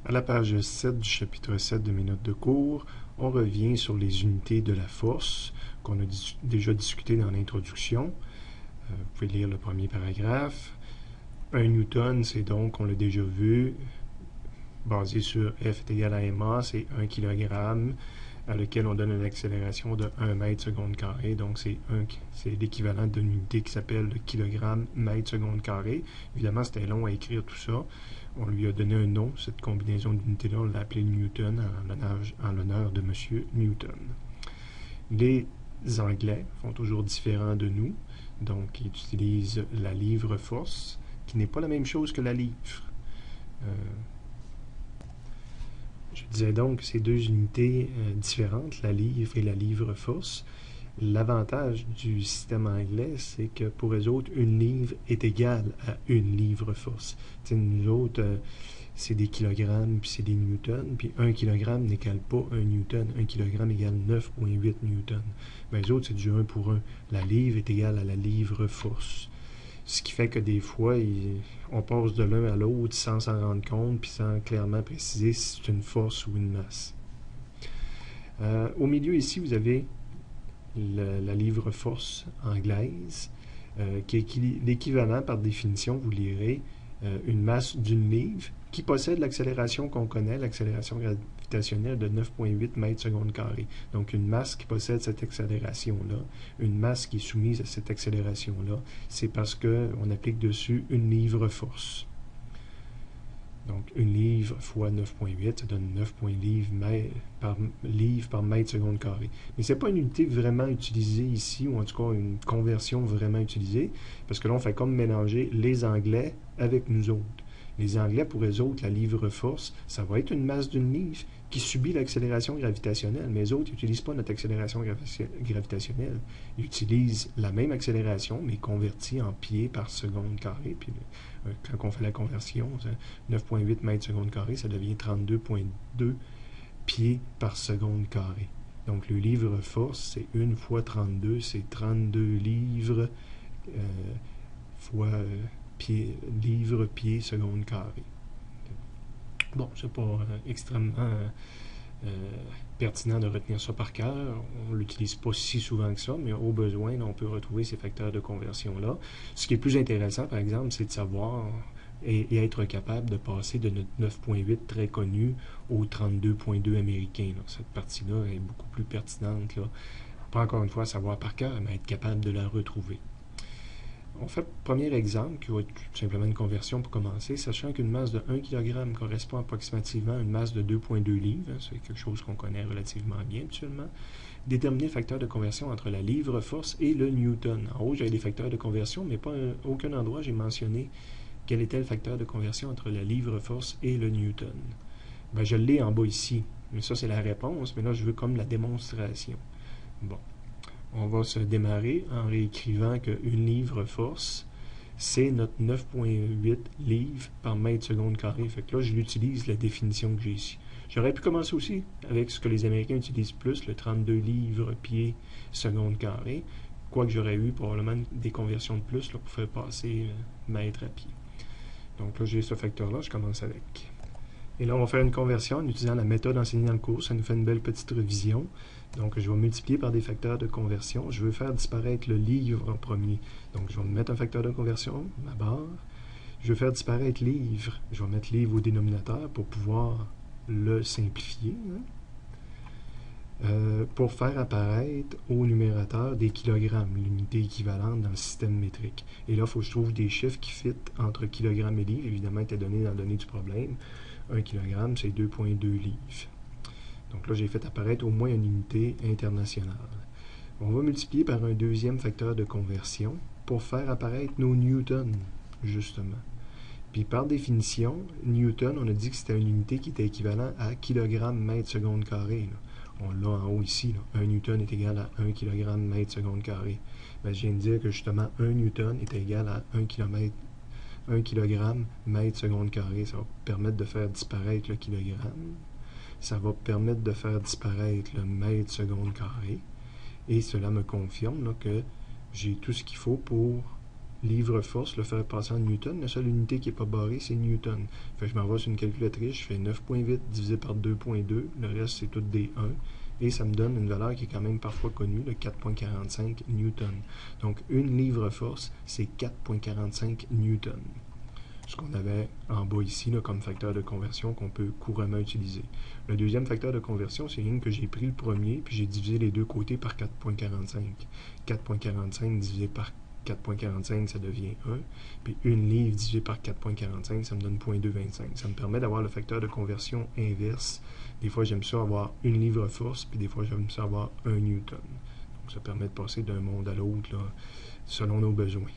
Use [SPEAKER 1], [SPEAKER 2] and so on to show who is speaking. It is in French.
[SPEAKER 1] À la page 7 du chapitre 7 de mes notes de cours, on revient sur les unités de la force qu'on a déjà discuté dans l'introduction. Vous pouvez lire le premier paragraphe. 1 newton, c'est donc, on l'a déjà vu, basé sur F est égal à ma, c'est 1 kg, à lequel on donne une accélération de 1 mètre seconde carré. Donc, c'est l'équivalent d'une unité qui s'appelle le kilogramme mètre seconde carré. Évidemment, c'était long à écrire tout ça. On lui a donné un nom, cette combinaison d'unités-là, on l'a appelé Newton en l'honneur de M. Newton. Les Anglais font toujours différent de nous, donc ils utilisent la livre-force, qui n'est pas la même chose que la livre. Je disais donc ces deux unités différentes, la livre et la livre-force. L'avantage du système anglais, c'est que pour eux autres, une livre est égale à une livre-force. Nous autres, c'est des kilogrammes, puis c'est des newtons, puis 1 kilogramme n'égale pas 1 newton. 1 kilogramme égale 9,8 newtons. Mais les autres, c'est du 1 pour 1. La livre est égale à la livre-force. Ce qui fait que des fois, on passe de l'un à l'autre sans s'en rendre compte, puis sans clairement préciser si c'est une force ou une masse. Au milieu ici, vous avez la livre-force anglaise, qui est l'équivalent, par définition, vous lirez, une masse d'une livre qui possède l'accélération qu'on connaît, l'accélération gravitationnelle de 9,8 mètres seconde carré. Donc, une masse qui possède cette accélération-là, une masse qui est soumise à cette accélération-là, c'est parce qu'on applique dessus une livre-force. Donc, une livre fois 9,8, ça donne 9 livres par mètre seconde carré. Mais ce n'est pas une unité vraiment utilisée ici, ou en tout cas une conversion vraiment utilisée, parce que là, on fait comme mélanger les Anglais avec nous autres. Les Anglais, pour eux autres, la livre-force, ça va être une masse d'une livre qui subit l'accélération gravitationnelle. Mais les autres n'utilisent pas notre accélération gravitationnelle. Ils utilisent la même accélération, mais convertie en pieds par seconde carré. Puis quand on fait la conversion, 9,8 mètres seconde carré, ça devient 32,2 pieds par seconde carré. Donc le livre-force, c'est 1 fois 32, c'est 32 livres fois livre, pied, seconde carré. Bon, c'est pas extrêmement pertinent de retenir ça par cœur. On ne l'utilise pas si souvent que ça, mais au besoin, là, on peut retrouver ces facteurs de conversion-là. Ce qui est plus intéressant, par exemple, c'est de savoir et être capable de passer de notre 9.8 très connu au 32.2 américain. Là. Cette partie-là est beaucoup plus pertinente. Là. Pas encore une fois à savoir par cœur, mais être capable de la retrouver. On fait le premier exemple, qui va être tout simplement une conversion pour commencer, sachant qu'une masse de 1 kg correspond approximativement à une masse de 2,2 livres. C'est quelque chose qu'on connaît relativement bien actuellement. Déterminer le facteur de conversion entre la livre-force et le newton. En haut, j'avais des facteurs de conversion, mais pas aucun endroit j'ai mentionné quel était le facteur de conversion entre la livre-force et le newton. Ben, je l'ai en bas ici, mais ça c'est la réponse, mais là je veux comme la démonstration. Bon. On va se démarrer en réécrivant qu'une livre-force, c'est notre 9,8 livres par mètre seconde carré. Fait que là, je l'utilise, la définition que j'ai ici. J'aurais pu commencer aussi avec ce que les Américains utilisent plus, le 32 livres pied seconde carré, quoique j'aurais eu probablement des conversions de plus là, pour faire passer mètre à pied. Donc là, j'ai ce facteur-là, je commence avec. Et là, on va faire une conversion en utilisant la méthode enseignée dans le cours. Ça nous fait une belle petite révision. Donc, je vais multiplier par des facteurs de conversion. Je veux faire disparaître le livre en premier. Donc, je vais me mettre un facteur de conversion, ma barre. Je veux faire disparaître livre. Je vais mettre livre au dénominateur pour pouvoir le simplifier. Pour faire apparaître au numérateur des kilogrammes, l'unité équivalente dans le système métrique. Et là, il faut que je trouve des chiffres qui fit entre kilogramme et livre, évidemment, étant donné dans la donnée du problème. 1 kg, c'est 2,2 livres. Donc là, j'ai fait apparaître au moins une unité internationale. On va multiplier par un deuxième facteur de conversion pour faire apparaître nos newtons, justement. Puis par définition, newton, on a dit que c'était une unité qui était équivalent à kilogramme mètre seconde carré. Là. On l'a en haut ici. Là. 1 newton est égal à 1 kg mètre seconde carré. Ben, je viens de dire que justement, 1 newton est égal à 1 kg mètre seconde carré. Ça va permettre de faire disparaître le kilogramme. Ça va permettre de faire disparaître le mètre seconde carré. Et cela me confirme là, que j'ai tout ce qu'il faut pour livre-force, le faire passer en newton. La seule unité qui n'est pas barrée, c'est newton. Fait que je m'envoie sur une calculatrice, je fais 9.8 divisé par 2.2, le reste c'est tout des 1, et ça me donne une valeur qui est quand même parfois connue, le 4.45 newton. Donc une livre-force, c'est 4.45 newton. Ce qu'on avait en bas ici là, comme facteur de conversion qu'on peut couramment utiliser. Le deuxième facteur de conversion, c'est une que j'ai pris le premier, puis j'ai divisé les deux côtés par 4.45. 4.45 divisé par 4.45, ça devient 1. Puis une livre divisé par 4.45, ça me donne 0.225. Ça me permet d'avoir le facteur de conversion inverse. Des fois, j'aime ça avoir une livre force, puis des fois, j'aime ça avoir 1 newton. Donc, ça permet de passer d'un monde à l'autre selon nos besoins.